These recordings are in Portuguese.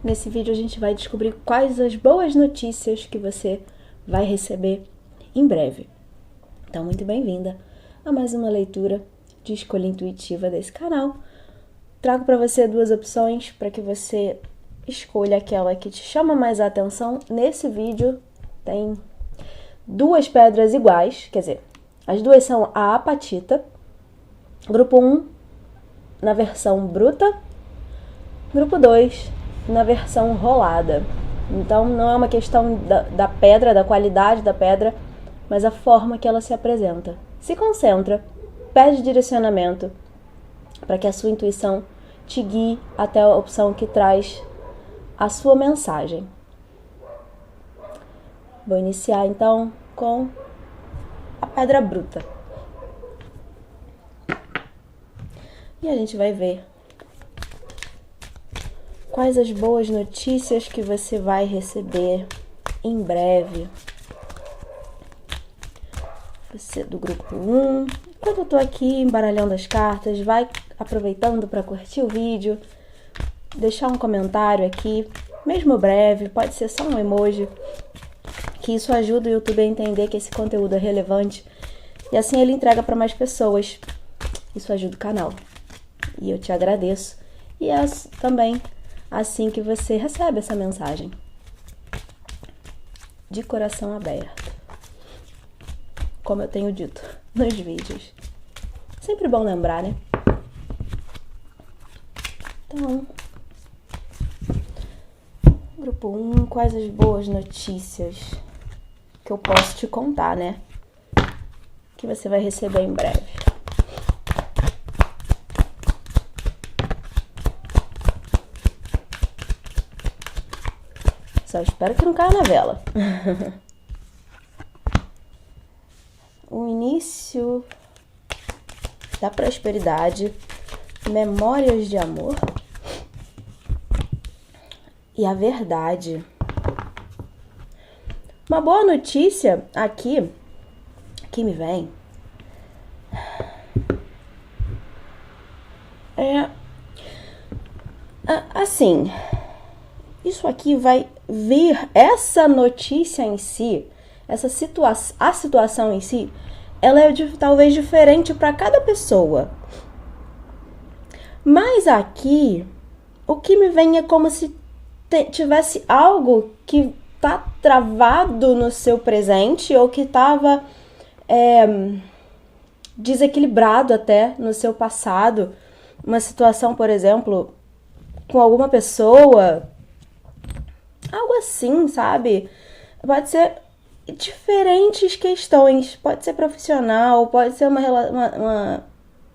Nesse vídeo a gente vai descobrir quais as boas notícias que você vai receber em breve. Então, muito bem-vinda a mais uma leitura de escolha intuitiva desse canal. Trago para você duas opções para que você escolha aquela que te chama mais a atenção. Nesse vídeo tem duas pedras iguais, quer dizer, as duas são a apatita, grupo 1 na versão bruta, grupo 2 na versão rolada. Então não é uma questão da pedra, da qualidade da pedra, mas a forma que ela se apresenta. Se concentra, pede direcionamento para que a sua intuição te guie até a opção que traz a sua mensagem. Vou iniciar então com a pedra bruta. E a gente vai ver quais as boas notícias que você vai receber em breve. Você do grupo 1. Enquanto eu tô aqui embaralhando as cartas, vai aproveitando para curtir o vídeo, deixar um comentário aqui, mesmo breve, pode ser só um emoji, que isso ajuda o YouTube a entender que esse conteúdo é relevante e assim ele entrega para mais pessoas. Isso ajuda o canal. E eu te agradeço. E é também assim que você recebe essa mensagem. De coração aberto. Como eu tenho dito nos vídeos. Sempre bom lembrar, né? Então, grupo 1, quais as boas notícias que eu posso te contar, né? Que você vai receber em breve. Só espero que não caia na vela. O início da prosperidade, memórias de amor e a verdade. Uma boa notícia aqui que me vem é assim, isso aqui vai vir, essa notícia em si, a situação em si, ela é talvez diferente para cada pessoa. Mas aqui, o que me vem é como se tivesse algo que tá travado no seu presente ou que estava desequilibrado até no seu passado. Uma situação, por exemplo, com alguma pessoa, algo assim, sabe? Pode ser diferentes questões, pode ser profissional, pode ser uma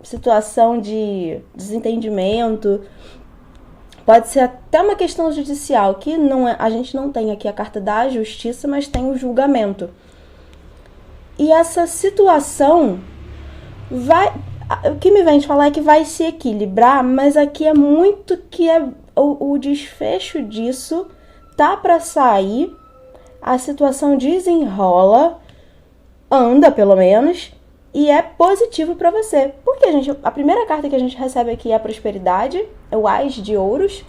situação de desentendimento, pode ser até uma questão judicial, que não é, a gente não tem aqui a carta da justiça, mas tem o julgamento. E essa situação o que me vem de falar é que vai se equilibrar, mas aqui é muito que o desfecho disso tá para sair, a situação desenrola, anda pelo menos, e é positivo para você. Porque a primeira carta que a gente recebe aqui é a prosperidade, é o Ás de Ouros,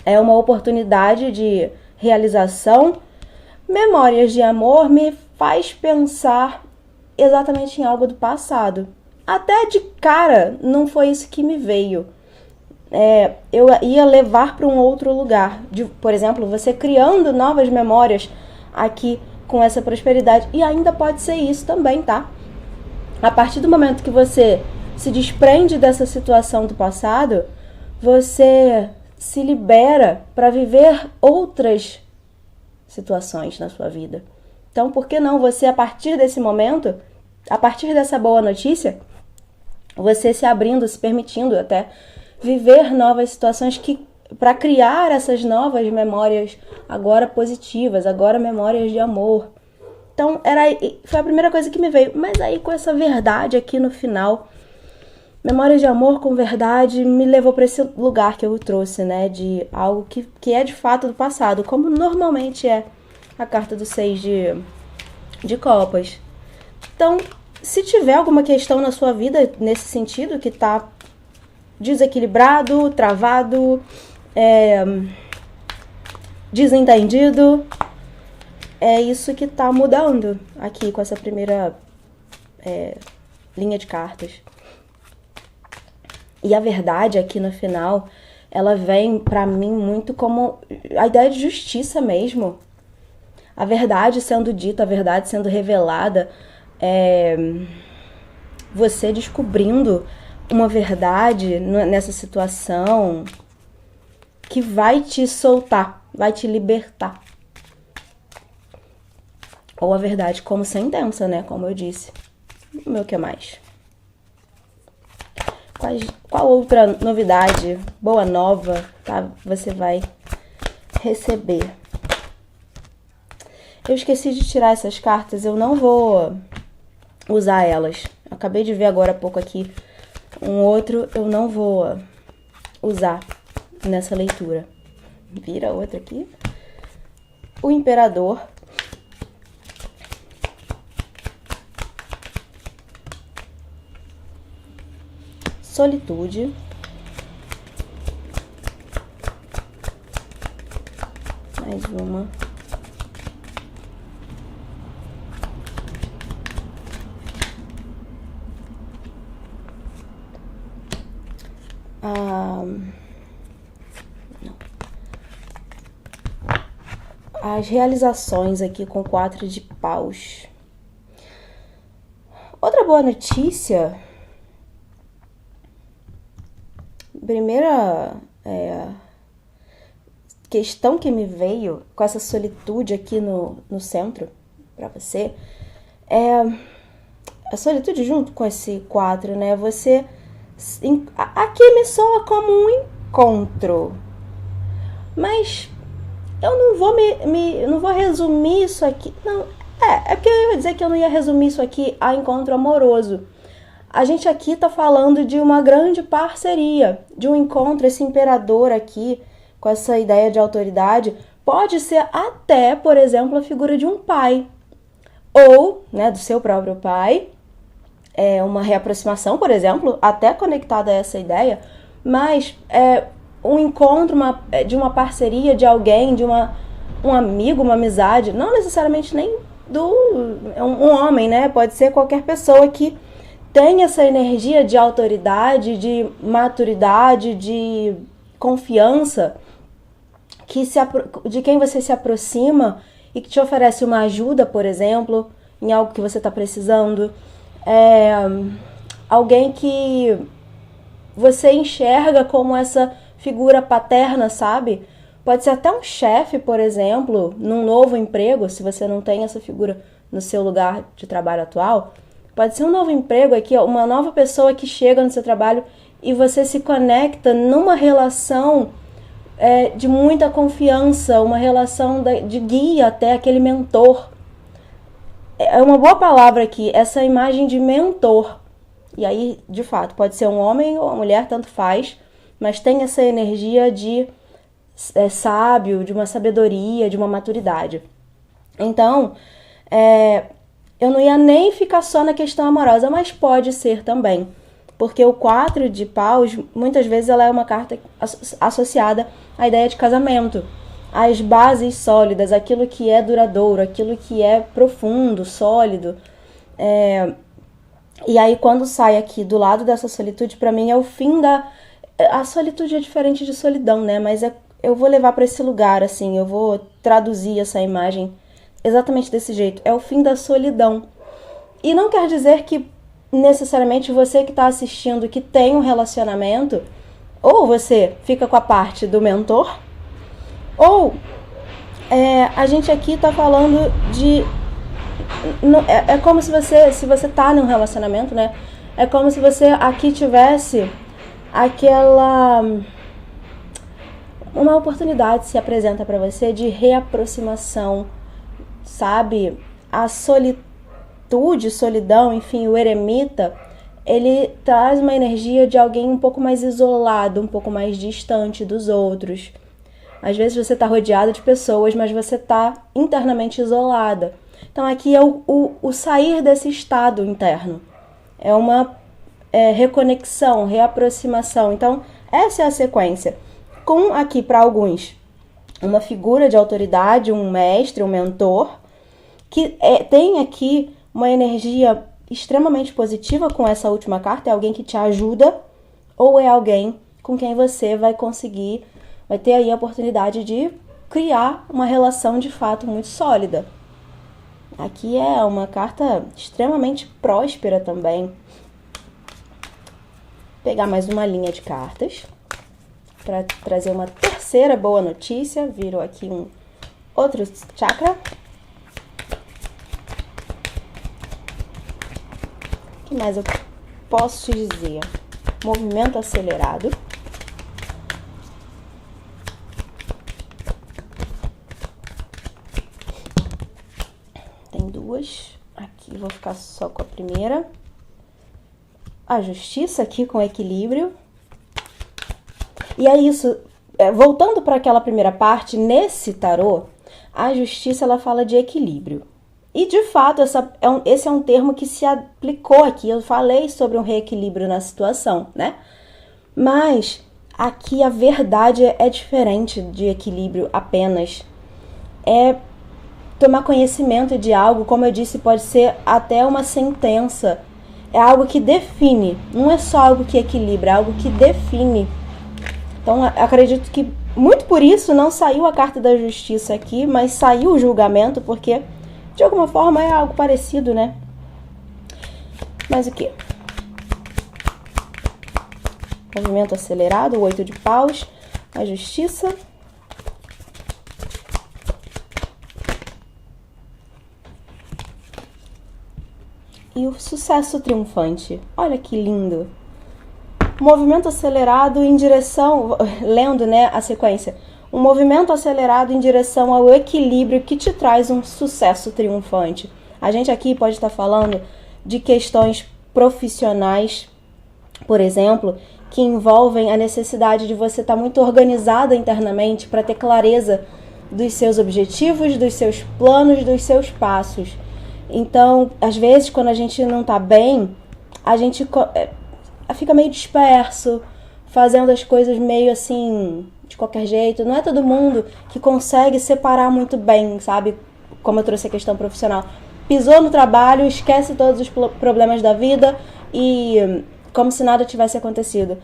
é uma oportunidade de realização. Memórias de amor me faz pensar exatamente em algo do passado. Até de cara não foi isso que me veio. Eu ia levar para um outro lugar. Por exemplo, você criando novas memórias aqui com essa prosperidade. E ainda pode ser isso também, tá? A partir do momento que você se desprende dessa situação do passado, você se libera para viver outras situações na sua vida. Então, por que não você, a partir desse momento, a partir dessa boa notícia, você se abrindo, se permitindo até viver novas situações para criar essas novas memórias agora positivas, agora memórias de amor. Então, foi a primeira coisa que me veio. Mas aí, com essa verdade aqui no final, memórias de amor com verdade, me levou para esse lugar que eu trouxe, né? De algo que é de fato do passado, como normalmente é a carta do 6 de copas. Então, se tiver alguma questão na sua vida nesse sentido, que tá desequilibrado, travado, desentendido. É isso que tá mudando aqui com essa primeira linha de cartas. E a verdade aqui no final, ela vem pra mim muito como a ideia de justiça mesmo. A verdade sendo dita, a verdade sendo revelada, você descobrindo uma verdade nessa situação que vai te soltar, vai te libertar. Ou a verdade como sentença, né? Como eu disse. O meu que mais? Qual outra novidade, boa nova, tá? Você vai receber? Eu esqueci de tirar essas cartas, eu não vou usar elas. Acabei de ver agora há pouco aqui um outro, eu não vou usar nessa leitura. Vira outra aqui. O Imperador. Solitude. Mais uma. As realizações aqui com 4 de paus. Outra boa notícia. Primeira questão que me veio com essa solitude aqui no centro para você é a solitude junto com esse 4, né? Você aqui me soa como um encontro, mas eu não vou resumir isso aqui. Não, é porque eu ia dizer que eu não ia resumir isso aqui a encontro amoroso. A gente aqui tá falando de uma grande parceria, de um encontro. Esse imperador aqui, com essa ideia de autoridade, pode ser até, por exemplo, a figura de um pai. Ou, né, do seu próprio pai. É uma reaproximação, por exemplo, até conectada a essa ideia. Mas um encontro de uma parceria de alguém, de um amigo, uma amizade. Não necessariamente nem um homem, né? Pode ser qualquer pessoa que tem essa energia de autoridade, de maturidade, de confiança, de quem você se aproxima e que te oferece uma ajuda, por exemplo, em algo que você está precisando. Alguém que você enxerga como essa figura paterna, sabe? Pode ser até um chefe, por exemplo, num novo emprego, se você não tem essa figura no seu lugar de trabalho atual. Pode ser um novo emprego aqui, uma nova pessoa que chega no seu trabalho e você se conecta numa relação de muita confiança, uma relação de guia até, aquele mentor. É uma boa palavra aqui, essa imagem de mentor. E aí, de fato, pode ser um homem ou uma mulher, tanto faz, mas tem essa energia de sábio, de uma sabedoria, de uma maturidade. Então, eu não ia nem ficar só na questão amorosa, mas pode ser também. Porque o 4 de paus, muitas vezes ela é uma carta associada à ideia de casamento. As bases sólidas, aquilo que é duradouro, aquilo que é profundo, sólido. E aí quando sai aqui do lado dessa solitude, pra mim é o fim da... A solitude é diferente de solidão, né? Mas eu vou levar pra esse lugar, assim, eu vou traduzir essa imagem exatamente desse jeito. É o fim da solidão. E não quer dizer que necessariamente você que está assistindo, que tem um relacionamento, ou você fica com a parte do mentor, ou a gente aqui está falando de... É como se você tá num relacionamento, né? É como se você aqui tivesse uma oportunidade se apresenta para você de reaproximação, sabe? A solidão, enfim, o eremita, ele traz uma energia de alguém um pouco mais isolado, um pouco mais distante dos outros. Às vezes você está rodeada de pessoas, mas você está internamente isolada. Então aqui é o sair desse estado interno. É uma reconexão, reaproximação. Então essa é a sequência. Com aqui para alguns uma figura de autoridade, um mestre, um mentor, que tem aqui uma energia extremamente positiva com essa última carta. É alguém que te ajuda ou é alguém com quem você vai ter aí a oportunidade de criar uma relação de fato muito sólida. Aqui é uma carta extremamente próspera também. Vou pegar mais uma linha de cartas para trazer uma terceira boa notícia. Virou aqui um outro chakra. O que mais eu posso te dizer? Movimento acelerado. Tem duas. Aqui vou ficar só com a primeira. A justiça aqui com equilíbrio. E é isso. Voltando para aquela primeira parte, nesse tarô, a justiça ela fala de equilíbrio. E, de fato, esse é um termo que se aplicou aqui. Eu falei sobre um reequilíbrio na situação, né? Mas aqui a verdade é diferente de equilíbrio apenas. É tomar conhecimento de algo, como eu disse, pode ser até uma sentença. É algo que define. Não é só algo que equilibra, é algo que define. Então, acredito que muito por isso não saiu a carta da justiça aqui, mas saiu o julgamento, porque de alguma forma é algo parecido, né? Mas o quê? Movimento acelerado, o 8 de paus, a justiça. E o sucesso triunfante. Olha que lindo. Movimento acelerado em direção, lendo, né, a sequência. Um movimento acelerado em direção ao equilíbrio que te traz um sucesso triunfante. A gente aqui pode estar falando de questões profissionais, por exemplo, que envolvem a necessidade de você estar muito organizada internamente para ter clareza dos seus objetivos, dos seus planos, dos seus passos. Então, às vezes, quando a gente não está bem, a gente fica meio disperso, fazendo as coisas meio assim, de qualquer jeito. Não é todo mundo que consegue separar muito bem, sabe? Como eu trouxe a questão profissional. Pisou no trabalho, esquece todos os problemas da vida e como se nada tivesse acontecido.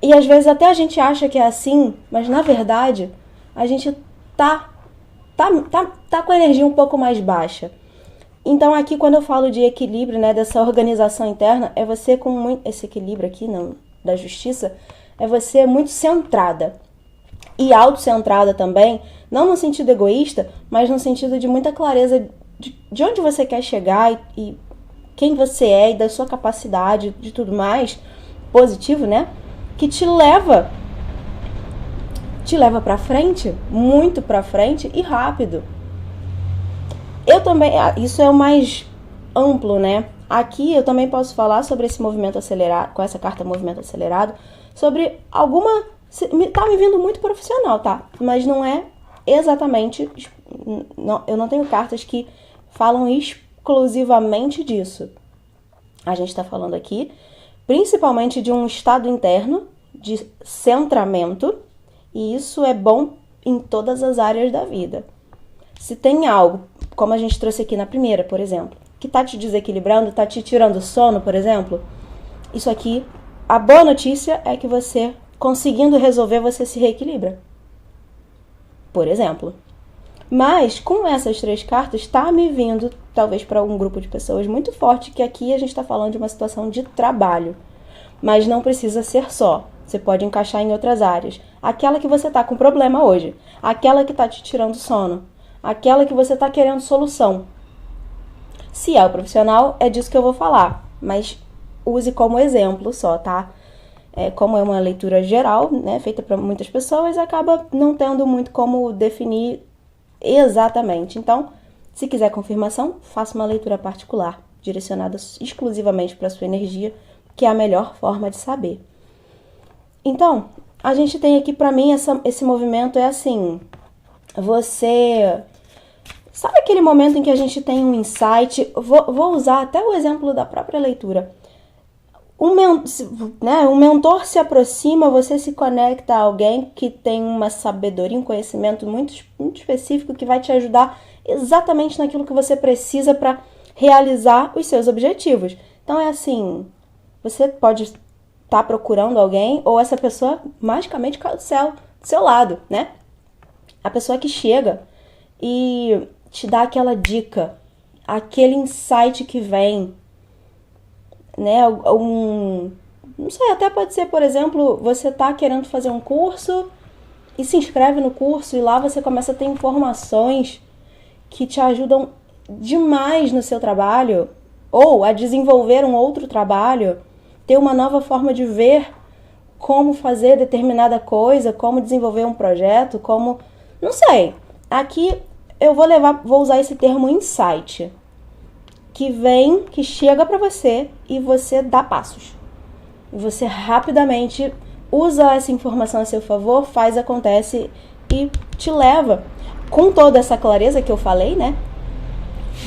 E às vezes até a gente acha que é assim, mas na verdade a gente tá com a energia um pouco mais baixa. Então aqui quando eu falo de equilíbrio, né, dessa organização interna, é você com muito, esse equilíbrio aqui não, da justiça, é você muito centrada. E autocentrada também, não no sentido egoísta, mas no sentido de muita clareza de onde você quer chegar e quem você é e da sua capacidade, de tudo mais, positivo, né? Que te leva pra frente, muito pra frente e rápido. Eu também, isso é o mais amplo, né? Aqui eu também posso falar sobre esse movimento acelerado, com essa carta movimento acelerado, sobre alguma, tá me vindo muito profissional, tá? Mas não é exatamente, não, eu não tenho cartas que falam exclusivamente disso. A gente tá falando aqui principalmente de um estado interno de centramento, e isso é bom em todas as áreas da vida. Se tem algo, como a gente trouxe aqui na primeira, por exemplo, que tá te desequilibrando, tá te tirando sono, por exemplo, isso aqui, a boa notícia é que você, conseguindo resolver, você se reequilibra. Por exemplo. Mas, com essas três cartas, tá me vindo, talvez para um grupo de pessoas muito forte, que aqui a gente tá falando de uma situação de trabalho. Mas não precisa ser só. Você pode encaixar em outras áreas. Aquela que você tá com problema hoje. Aquela que tá te tirando sono. Aquela que você tá querendo solução. Se é o profissional, é disso que eu vou falar. Mas use como exemplo só, tá? Como é uma leitura geral, né, feita para muitas pessoas, acaba não tendo muito como definir exatamente. Então, se quiser confirmação, faça uma leitura particular, direcionada exclusivamente para a sua energia, que é a melhor forma de saber. Então, a gente tem aqui, para mim, esse movimento é assim, você... Sabe aquele momento em que a gente tem um insight? Vou usar até o exemplo da própria leitura. Um mentor se aproxima, você se conecta a alguém que tem uma sabedoria, um conhecimento muito específico que vai te ajudar exatamente naquilo que você precisa para realizar os seus objetivos. Então é assim, você pode estar procurando alguém ou essa pessoa magicamente cai do céu, do seu lado, né? A pessoa que chega e te dá aquela dica, aquele insight que vem, né? Não sei, até pode ser, por exemplo, você tá querendo fazer um curso e se inscreve no curso e lá você começa a ter informações que te ajudam demais no seu trabalho ou a desenvolver um outro trabalho, ter uma nova forma de ver como fazer determinada coisa, como desenvolver um projeto, como... Não sei. Aqui eu vou usar esse termo insight, que chega pra você e você dá passos. E você rapidamente usa essa informação a seu favor, faz, acontece e te leva. Com toda essa clareza que eu falei, né?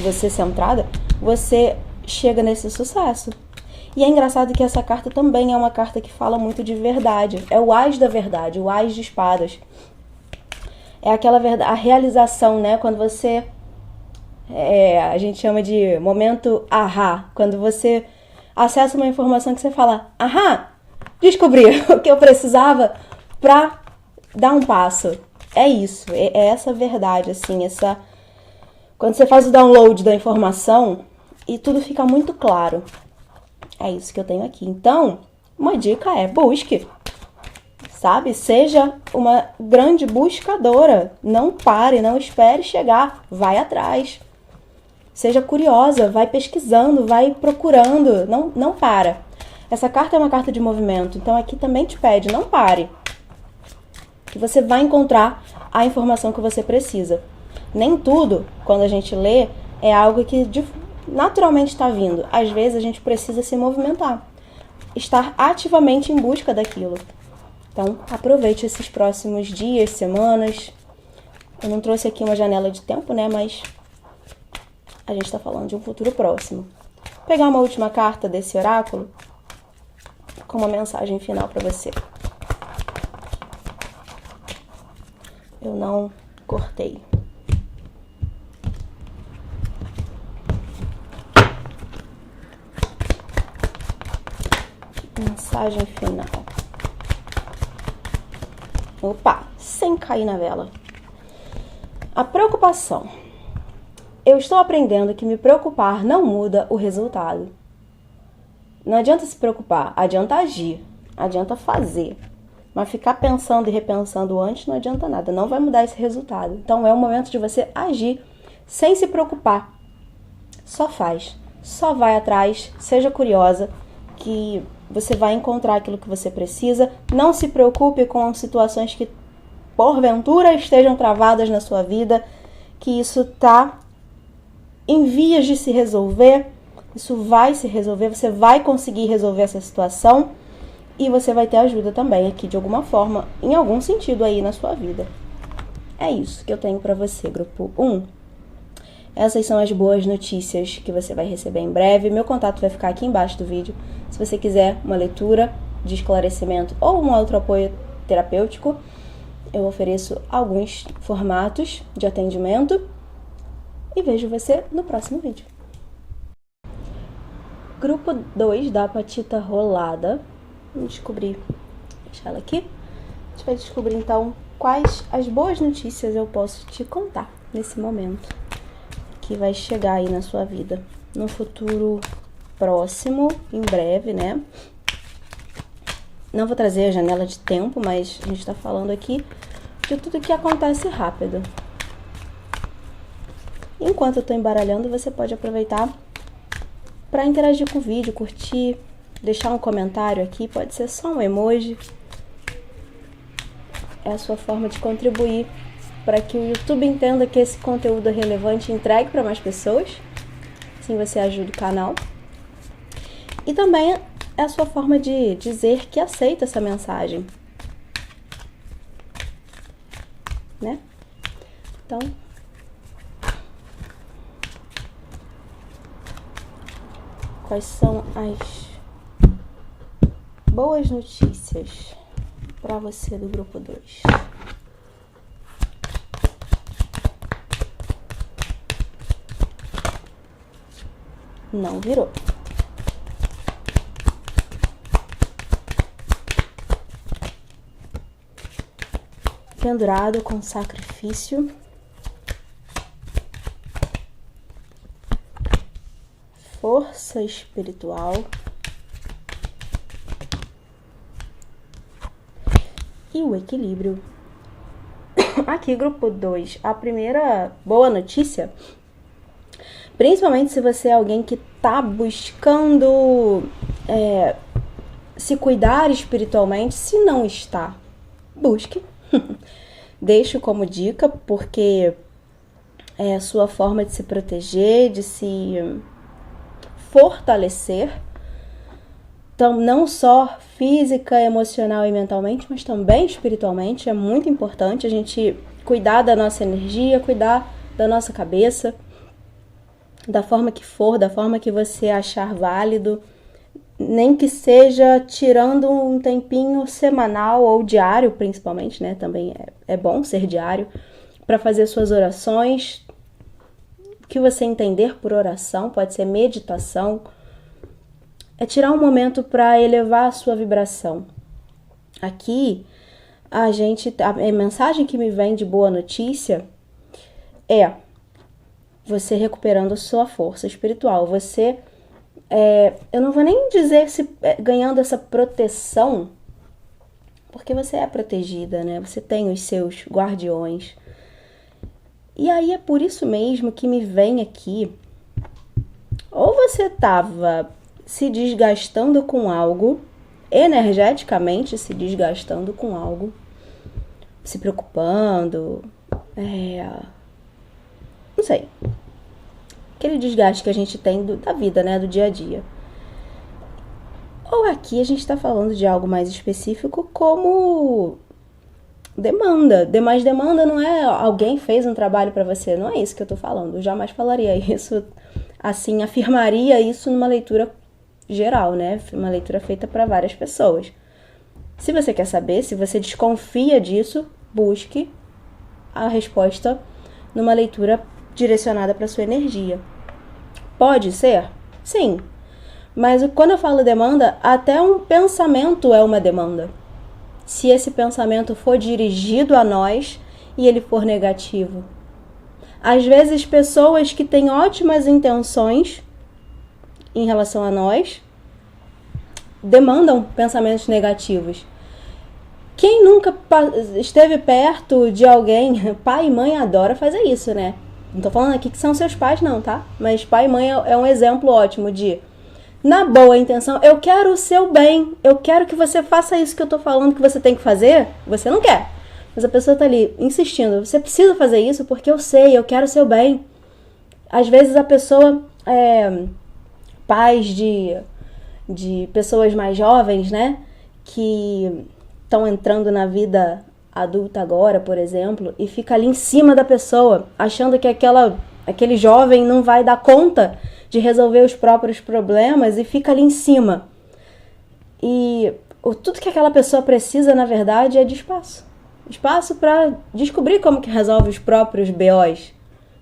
Você centrada, você chega nesse sucesso. E é engraçado que essa carta também é uma carta que fala muito de verdade. É o Ás da verdade, o Ás de espadas. É aquela verdade, a realização, né? Quando você... a gente chama de momento ahá. Quando você acessa uma informação que você fala, ahá, descobri o que eu precisava pra dar um passo. É isso, é essa verdade, assim, quando você faz o download da informação e tudo fica muito claro. É isso que eu tenho aqui. Então, uma dica é busque, sabe? Seja uma grande buscadora. Não pare, não espere chegar. Vai atrás. Seja curiosa, vai pesquisando, vai procurando. Não para. Essa carta é uma carta de movimento, então aqui também te pede, não pare. Que você vai encontrar a informação que você precisa. Nem tudo, quando a gente lê, é algo que naturalmente está vindo. Às vezes a gente precisa se movimentar, estar ativamente em busca daquilo. Então, aproveite esses próximos dias, semanas. Eu não trouxe aqui uma janela de tempo, né? Mas a gente está falando de um futuro próximo. Vou pegar uma última carta desse oráculo com uma mensagem final para você. Eu não cortei. Mensagem final. Opa, sem cair na vela. A preocupação. Eu estou aprendendo que me preocupar não muda o resultado. Não adianta se preocupar, adianta agir, adianta fazer. Mas ficar pensando e repensando antes não adianta nada, não vai mudar esse resultado. Então é o momento de você agir sem se preocupar. Só faz, só vai atrás, seja curiosa, que você vai encontrar aquilo que você precisa. Não se preocupe com situações que porventura estejam travadas na sua vida, que isso está em vias de se resolver. Isso vai se resolver, você vai conseguir resolver essa situação e você vai ter ajuda também aqui de alguma forma, em algum sentido aí na sua vida. É isso que eu tenho para você, grupo 1. Essas são as boas notícias que você vai receber em breve. Meu contato vai ficar aqui embaixo do vídeo. Se você quiser uma leitura de esclarecimento ou um outro apoio terapêutico, eu ofereço alguns formatos de atendimento e vejo você no próximo vídeo. Grupo 2 da Patita Rolada. Vamos descobrir. Deixar ela aqui. A gente vai descobrir então quais as boas notícias eu posso te contar nesse momento que vai chegar aí na sua vida no futuro próximo, em breve, né? Não vou trazer a janela de tempo, mas a gente tá falando aqui de tudo que acontece rápido. Enquanto eu tô embaralhando, você pode aproveitar para interagir com o vídeo, curtir, deixar um comentário aqui, pode ser só um emoji. É a sua forma de contribuir para que o YouTube entenda que esse conteúdo é relevante e entregue para mais pessoas. Assim você ajuda o canal. E também é a sua forma de dizer que aceita essa mensagem, né? Então, quais são as boas notícias para você do grupo 2. Não virou. Pendurado com sacrifício. Força espiritual. E o equilíbrio. Aqui, grupo 2, a primeira boa notícia, principalmente se você é alguém que está buscando se cuidar espiritualmente, se não está, busque. Deixo como dica, porque é a sua forma de se proteger, de se fortalecer, então, não só física, emocional e mentalmente, mas também espiritualmente. É muito importante a gente cuidar da nossa energia, cuidar da nossa cabeça, da forma que for, da forma que você achar válido, nem que seja tirando um tempinho semanal ou diário, principalmente, né? Também é bom ser diário, para fazer suas orações. O que você entender por oração, pode ser meditação, é tirar um momento para elevar a sua vibração. Aqui, a mensagem que me vem de boa notícia é você recuperando a sua força espiritual. Você, eu não vou nem dizer se ganhando essa proteção, porque você é protegida, né? Você tem os seus guardiões. E aí é por isso mesmo que me vem aqui, ou você estava se desgastando com algo, energeticamente se desgastando com algo, se preocupando, não sei, aquele desgaste que a gente tem da vida, né, do dia a dia. Ou aqui a gente está falando de algo mais específico, como demanda. Mas demanda não é alguém fez um trabalho para você, não é isso que eu tô falando. Eu jamais falaria isso, assim, afirmaria isso numa leitura geral, né? Uma leitura feita para várias pessoas. Se você quer saber, se você desconfia disso, busque a resposta numa leitura direcionada para sua energia. Pode ser? Sim. Mas quando eu falo demanda, até um pensamento é uma demanda. Se esse pensamento for dirigido a nós e ele for negativo. Às vezes, pessoas que têm ótimas intenções em relação a nós demandam pensamentos negativos. Quem nunca esteve perto de alguém, pai e mãe adora fazer isso, né? Não tô falando aqui que são seus pais não, tá? Mas pai e mãe é um exemplo ótimo de, na boa intenção, eu quero o seu bem, eu quero que você faça isso que eu tô falando que você tem que fazer, você não quer. Mas a pessoa tá ali insistindo, você precisa fazer isso porque eu sei, eu quero o seu bem. Às vezes a pessoa, pais de pessoas mais jovens, né, que estão entrando na vida adulta agora, por exemplo, e fica ali em cima da pessoa, achando que aquele jovem não vai dar conta de resolver os próprios problemas e fica ali em cima. E tudo que aquela pessoa precisa, na verdade, é de espaço. Espaço para descobrir como que resolve os próprios BOs.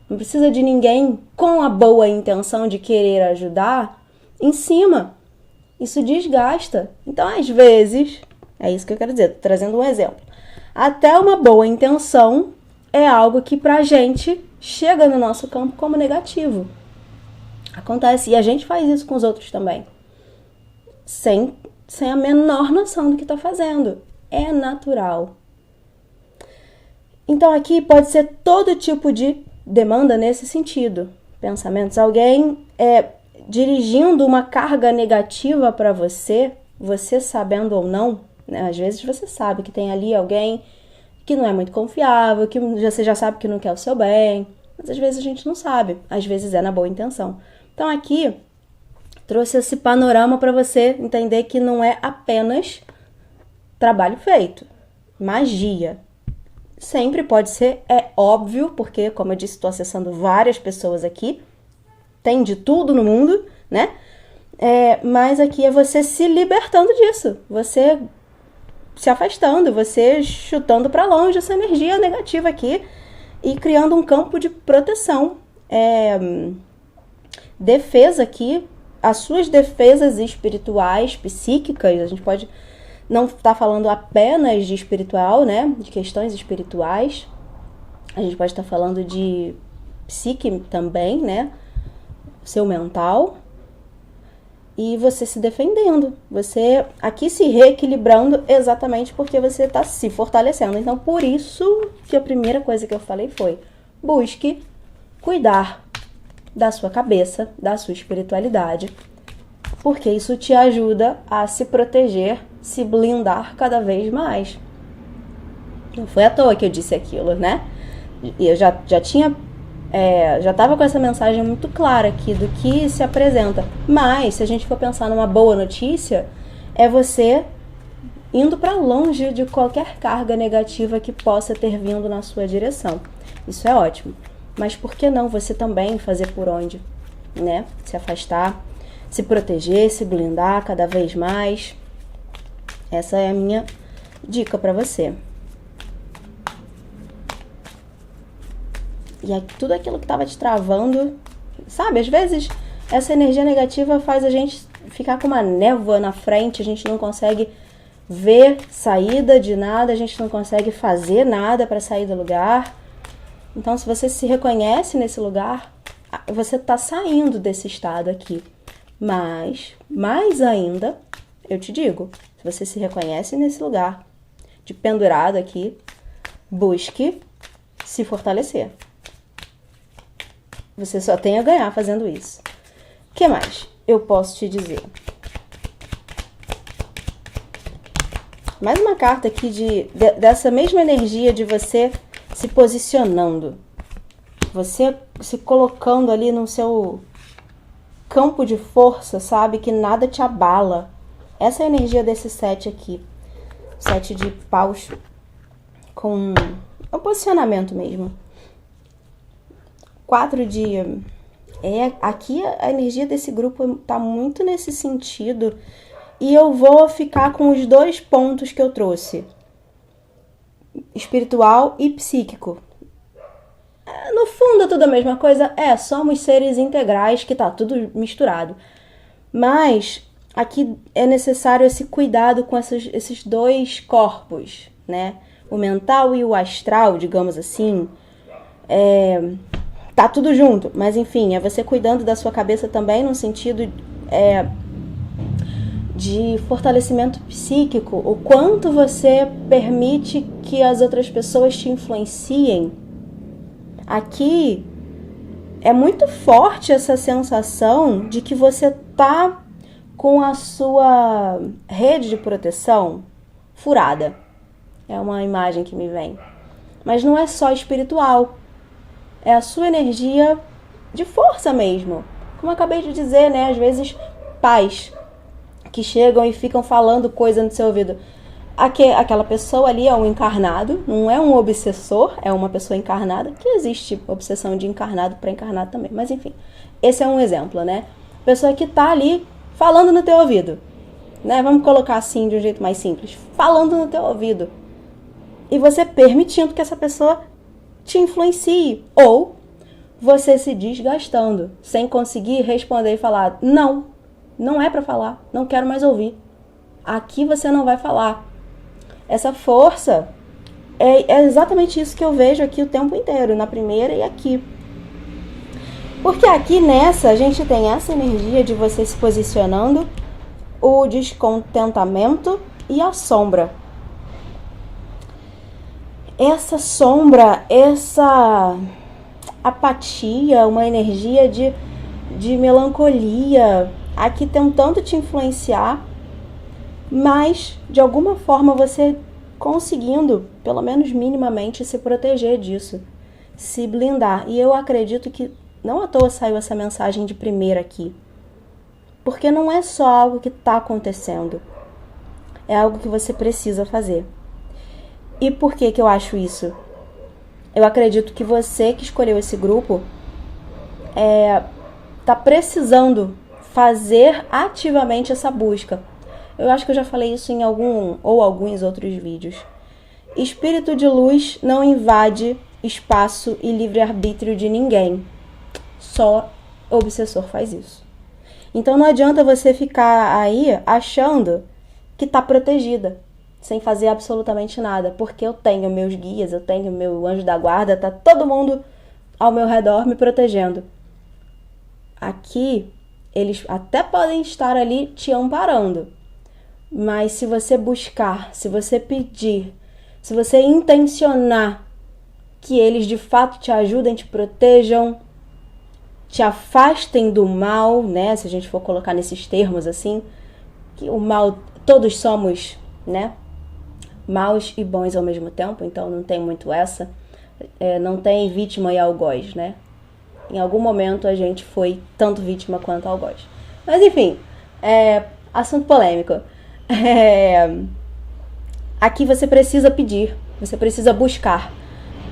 Não precisa de ninguém com a boa intenção de querer ajudar em cima. Isso desgasta. Então, às vezes, é isso que eu quero dizer, tô trazendo um exemplo. Até uma boa intenção é algo que pra gente chega no nosso campo como negativo. Acontece, e a gente faz isso com os outros também. Sem a menor noção do que tá fazendo. É natural. Então aqui pode ser todo tipo de demanda nesse sentido. Pensamentos, alguém dirigindo uma carga negativa para você sabendo ou não, né? Às vezes você sabe que tem ali alguém que não é muito confiável, que você já sabe que não quer o seu bem, mas às vezes a gente não sabe, às vezes é na boa intenção. Então aqui trouxe esse panorama para você entender que não é apenas trabalho feito, magia. Sempre pode ser, é óbvio, porque, como eu disse, estou acessando várias pessoas aqui, tem de tudo no mundo, né? Mas aqui é você se libertando disso, você se afastando, você chutando para longe essa energia negativa aqui e criando um campo de proteção. Defesa aqui, as suas defesas espirituais, psíquicas, a gente pode não estar falando apenas de espiritual, né, de questões espirituais, a gente pode estar falando de psique também, né, seu mental, e você se defendendo, você aqui se reequilibrando exatamente porque você está se fortalecendo. Então, por isso que a primeira coisa que eu falei foi: busque cuidar da sua cabeça, da sua espiritualidade, porque isso te ajuda a se proteger, se blindar cada vez mais. Não foi à toa que eu disse aquilo, né? E eu já estava com essa mensagem muito clara aqui do que se apresenta. Mas, se a gente for pensar numa boa notícia, é você indo para longe de qualquer carga negativa que possa ter vindo na sua direção. Isso é ótimo. Mas por que não você também fazer por onde, né? Se afastar, se proteger, se blindar cada vez mais. Essa é a minha dica para você. E tudo aquilo que estava te travando, sabe? Às vezes essa energia negativa faz a gente ficar com uma névoa na frente, a gente não consegue ver saída de nada, a gente não consegue fazer nada para sair do lugar. Então, se você se reconhece nesse lugar, você está saindo desse estado aqui. Mas, mais ainda, eu te digo, se você se reconhece nesse lugar, de pendurado aqui, busque se fortalecer. Você só tem a ganhar fazendo isso. O que mais eu posso te dizer? Mais uma carta aqui dessa mesma energia de você se posicionando. Você se colocando ali no seu campo de força, sabe? Que nada te abala. Essa é a energia desse 7 aqui. 7 de paus com um posicionamento mesmo. 4 de... aqui a energia desse grupo tá muito nesse sentido. E eu vou ficar com os 2 pontos que eu trouxe. Espiritual e psíquico. No fundo é tudo a mesma coisa. Somos seres integrais, que tá tudo misturado. Mas aqui é necessário esse cuidado com esses 2 corpos, né? O mental e o astral, digamos assim. Tá tudo junto, mas enfim, é você cuidando da sua cabeça também no sentido de fortalecimento psíquico. O quanto você permite que as outras pessoas te influenciem. Aqui é muito forte essa sensação de que você tá com a sua rede de proteção furada. É uma imagem que me vem. Mas não é só espiritual. É a sua energia de força mesmo. Como eu acabei de dizer, né? Às vezes, pais que chegam e ficam falando coisa no seu ouvido. Aquela pessoa ali é um encarnado, não é um obsessor, é uma pessoa encarnada, que existe obsessão de encarnado para encarnado também. Mas enfim, esse é um exemplo, né? Pessoa que tá ali falando no teu ouvido, né? Vamos colocar assim de um jeito mais simples. Falando no teu ouvido. E você permitindo que essa pessoa te influencie. Ou você se desgastando, sem conseguir responder e falar: não é pra falar, não quero mais ouvir. Aqui você não vai falar. Essa força é exatamente isso que eu vejo aqui o tempo inteiro, na primeira e aqui. Porque aqui nessa a gente tem essa energia de você se posicionando, o descontentamento e a sombra. Essa sombra, essa apatia, uma energia de melancolia, aqui tentando te influenciar, mas de alguma forma você conseguindo, pelo menos minimamente, se proteger disso, se blindar. E eu acredito que não à toa saiu essa mensagem de primeira aqui, porque não é só algo que está acontecendo, é algo que você precisa fazer. E por que eu acho isso? Eu acredito que você que escolheu esse grupo tá precisando fazer ativamente essa busca. Eu acho que eu já falei isso em alguns outros vídeos. Espírito de luz não invade espaço e livre-arbítrio de ninguém. Só o obsessor faz isso. Então não adianta você ficar aí achando que está protegida, sem fazer absolutamente nada, porque eu tenho meus guias, eu tenho meu anjo da guarda, tá todo mundo ao meu redor me protegendo. Aqui, eles até podem estar ali te amparando, mas se você buscar, se você pedir, se você intencionar que eles de fato te ajudem, te protejam, te afastem do mal, né? Se a gente for colocar nesses termos assim, que o mal, todos somos, né? Maus e bons ao mesmo tempo, então não tem muito essa. Não tem vítima e algoz, né? Em algum momento a gente foi tanto vítima quanto algoz. Mas enfim, assunto polêmico. Aqui você precisa pedir, você precisa buscar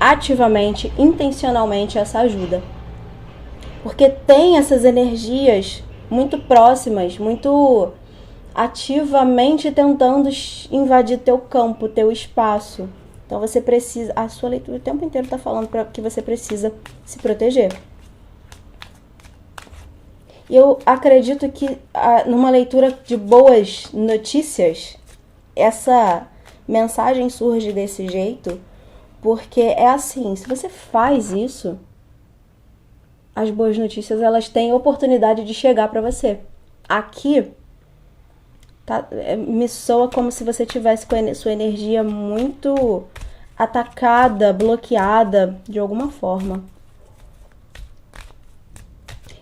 ativamente, intencionalmente essa ajuda. Porque tem essas energias muito próximas, muito ativamente tentando invadir teu campo, teu espaço. Então você precisa, a sua leitura o tempo inteiro está falando que você precisa se proteger. E eu acredito que numa leitura de boas notícias, essa mensagem surge desse jeito, porque é assim, se você faz isso, as boas notícias elas têm oportunidade de chegar para você. Aqui me soa como se você tivesse com a sua energia muito atacada, bloqueada de alguma forma.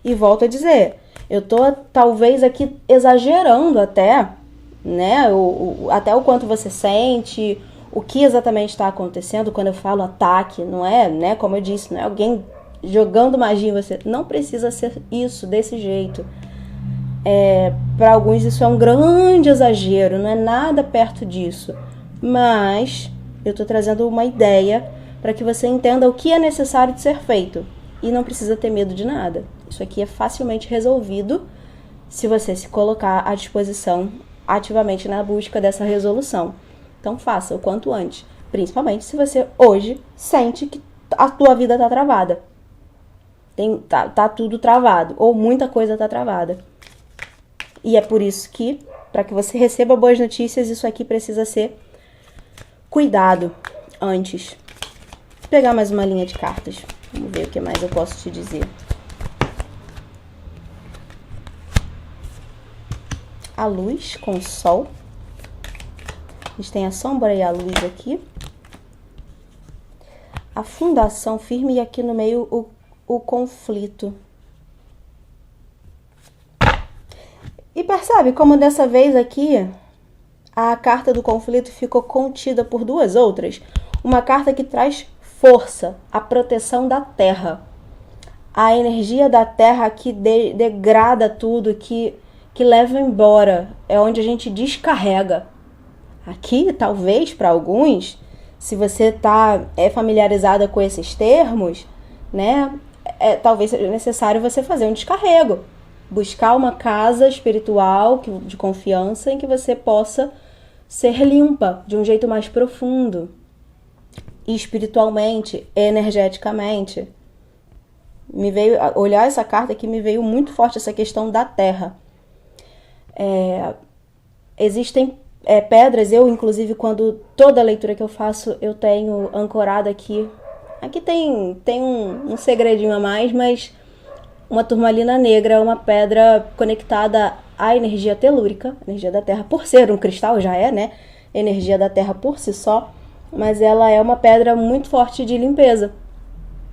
E volto a dizer, eu tô talvez aqui exagerando até, né? Até o quanto você sente, o que exatamente está acontecendo quando eu falo ataque, não é, né? Como eu disse, não é alguém jogando magia em você. Não precisa ser isso, desse jeito. Para alguns isso é um grande exagero, não é nada perto disso. Mas eu tô trazendo uma ideia para que você entenda o que é necessário de ser feito. E não precisa ter medo de nada. Isso aqui é facilmente resolvido se você se colocar à disposição ativamente na busca dessa resolução. Então faça o quanto antes. Principalmente se você hoje sente que a tua vida tá travada. Tá tudo travado. Ou muita coisa tá travada. E é por isso que, para que você receba boas notícias, isso aqui precisa ser cuidado antes. Vou pegar mais uma linha de cartas. Vamos ver o que mais eu posso te dizer. A luz com o sol. A gente tem a sombra e a luz aqui. A fundação firme e aqui no meio o conflito. E percebe como dessa vez aqui a carta do conflito ficou contida por duas outras? Uma carta que traz força, a proteção da terra. A energia da terra que degrada tudo, que leva embora. É onde a gente descarrega. Aqui, talvez, para alguns, se você é familiarizada com esses termos, né? Talvez seja necessário você fazer um descarrego. Buscar uma casa espiritual de confiança em que você possa ser limpa de um jeito mais profundo. Espiritualmente, energeticamente. Me veio, olhar essa carta aqui, me veio muito forte essa questão da terra. Existem pedras, eu inclusive quando toda leitura que eu faço, eu tenho ancorado aqui. Aqui tem um segredinho a mais, mas uma turmalina negra é uma pedra conectada à energia telúrica, energia da terra, por ser um cristal, já né? Energia da terra por si só. Mas ela é uma pedra muito forte de limpeza,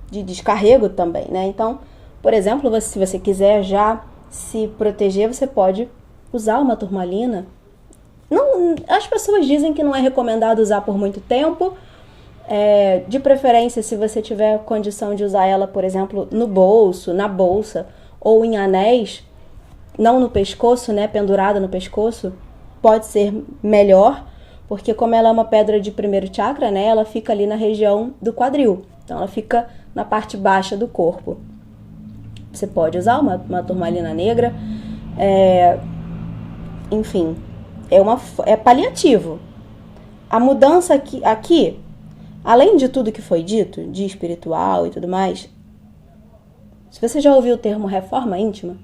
de descarrego também, né? Então, por exemplo, se você quiser já se proteger, você pode usar uma turmalina. Não, as pessoas dizem que não é recomendado usar por muito tempo. De preferência, se você tiver condição de usar ela, por exemplo, no bolso, na bolsa ou em anéis, não no pescoço, né? Pendurada no pescoço, pode ser melhor. Porque como ela é uma pedra de primeiro chakra, né, ela fica ali na região do quadril. Então ela fica na parte baixa do corpo. Você pode usar uma turmalina negra. Enfim, é paliativo. A mudança aqui, além de tudo que foi dito, de espiritual e tudo mais, se você já ouviu o termo reforma íntima,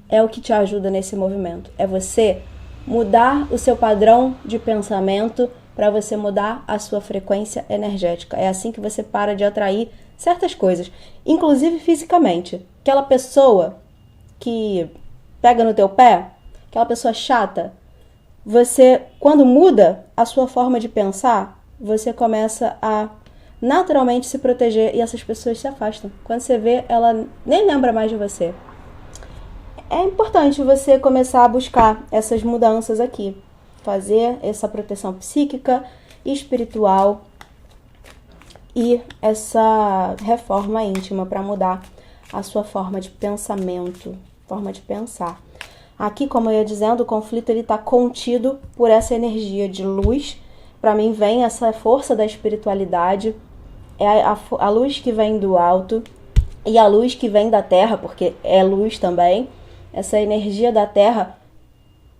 é o que te ajuda nesse movimento. É você mudar o seu padrão de pensamento para você mudar a sua frequência energética. É assim que você para de atrair certas coisas, inclusive fisicamente. Aquela pessoa que pega no teu pé, aquela pessoa chata, você, quando muda a sua forma de pensar, você começa a naturalmente se proteger e essas pessoas se afastam. Quando você vê, ela nem lembra mais de você. É importante você começar a buscar essas mudanças aqui, fazer essa proteção psíquica, espiritual e essa reforma íntima para mudar a sua forma de pensamento, forma de pensar. Aqui, como eu ia dizendo, o conflito está contido por essa energia de luz. Para mim vem essa força da espiritualidade, é a luz que vem do alto e a luz que vem da terra, porque é luz também. Essa energia da terra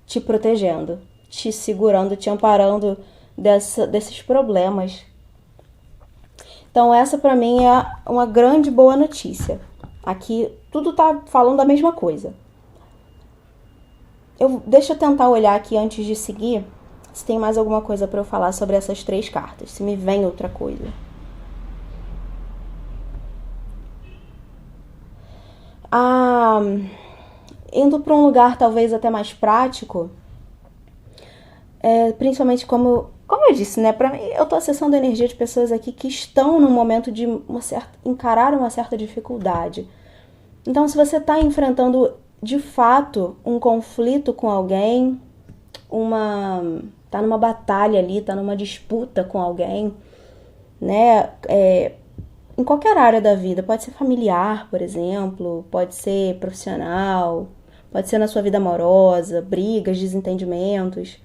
te protegendo, te segurando, te amparando desses problemas. Então essa para mim é uma grande boa notícia. Aqui tudo tá falando da mesma coisa. Deixa eu tentar olhar aqui antes de seguir se tem mais alguma coisa para eu falar sobre essas 3 cartas, se me vem outra coisa. Indo para um lugar talvez até mais prático, principalmente como eu disse, né? Para mim, eu tô acessando a energia de pessoas aqui que estão num momento de encarar uma certa dificuldade. Então, se você está enfrentando de fato um conflito com alguém, tá numa batalha ali, tá numa disputa com alguém, né? Em qualquer área da vida, pode ser familiar, por exemplo, pode ser profissional, pode ser na sua vida amorosa, brigas, desentendimentos.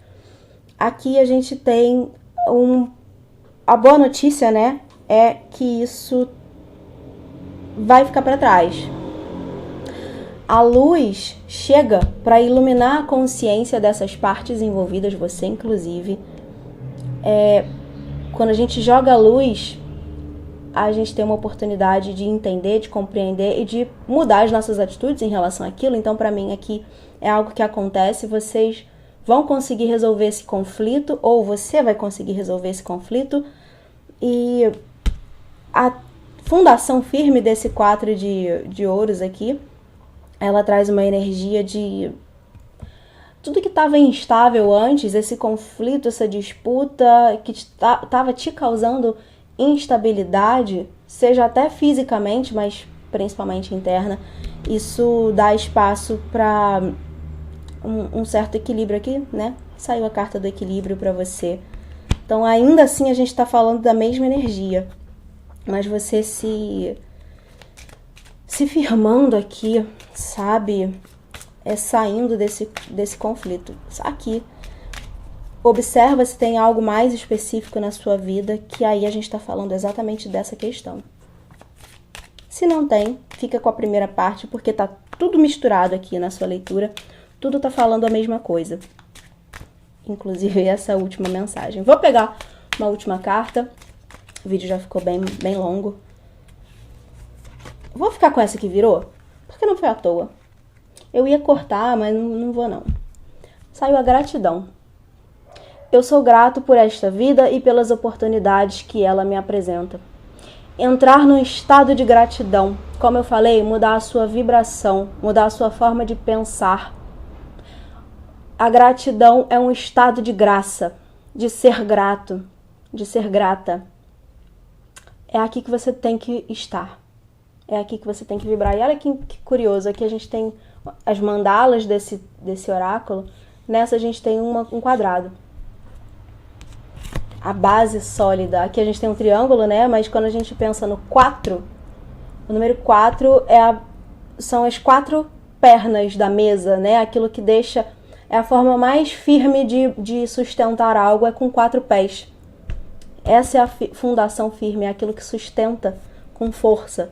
Aqui a gente tem a boa notícia, né, é que isso vai ficar para trás. A luz chega para iluminar a consciência dessas partes envolvidas, você inclusive. Quando a gente joga a luz, a gente tem uma oportunidade de entender, de compreender e de mudar as nossas atitudes em relação àquilo. Então, para mim, aqui é algo que acontece. Vocês vão conseguir resolver esse conflito, ou você vai conseguir resolver esse conflito. E a fundação firme desse 4 de ouros aqui, ela traz uma energia de tudo que estava instável antes, esse conflito, essa disputa que estava te causando instabilidade, seja até fisicamente, mas principalmente interna, isso dá espaço para um certo equilíbrio aqui, né? Saiu a carta do equilíbrio para você. Então, ainda assim, a gente está falando da mesma energia, mas você se firmando aqui, sabe? Saindo desse conflito. Aqui. Observa se tem algo mais específico na sua vida, que aí a gente está falando exatamente dessa questão. Se não tem, fica com a primeira parte, porque tá tudo misturado aqui na sua leitura. Tudo tá falando a mesma coisa. Inclusive essa última mensagem. Vou pegar uma última carta. O vídeo já ficou bem longo. Vou ficar com essa que virou, porque não foi à toa. Eu ia cortar, mas não vou não. Saiu a gratidão. Eu sou grato por esta vida e pelas oportunidades que ela me apresenta. Entrar num estado de gratidão, como eu falei, mudar a sua vibração, mudar a sua forma de pensar. A gratidão é um estado de graça, de ser grato, de ser grata. É aqui que você tem que estar. É aqui que você tem que vibrar. E olha que curioso, aqui a gente tem as mandalas desse oráculo. Nessa a gente tem um quadrado. A base sólida. Aqui a gente tem um triângulo, né? Mas quando a gente pensa no 4, o número 4 são as 4 pernas da mesa, né? Aquilo que deixa... É a forma mais firme de sustentar algo, é com 4 pés. Essa é a fundação firme, é aquilo que sustenta com força.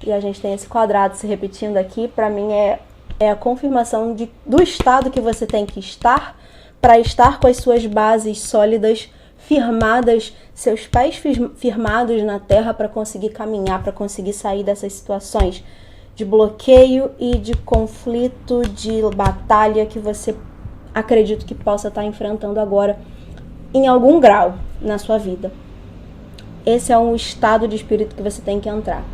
E a gente tem esse quadrado se repetindo aqui, pra mim é é a confirmação do estado que você tem que estar para estar com as suas bases sólidas, firmadas, seus pés firmados na terra para conseguir caminhar, para conseguir sair dessas situações de bloqueio e de conflito, de batalha que você acredita que possa estar enfrentando agora em algum grau na sua vida. Esse é um estado de espírito que você tem que entrar.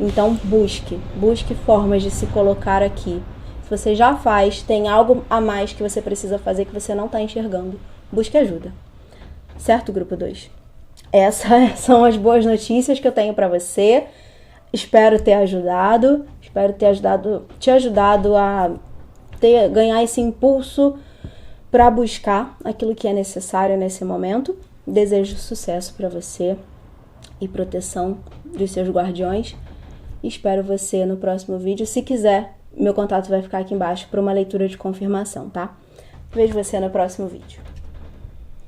Então busque formas de se colocar aqui. Se você já faz, tem algo a mais que você precisa fazer que você não está enxergando. Busque ajuda. Certo, grupo 2? Essas são as boas notícias que eu tenho para você. Espero ter ajudado. Espero ter te ajudado a ganhar esse impulso para buscar aquilo que é necessário nesse momento. Desejo sucesso para você e proteção dos seus guardiões. Espero você no próximo vídeo. Se quiser, meu contato vai ficar aqui embaixo para uma leitura de confirmação, tá? Vejo você no próximo vídeo.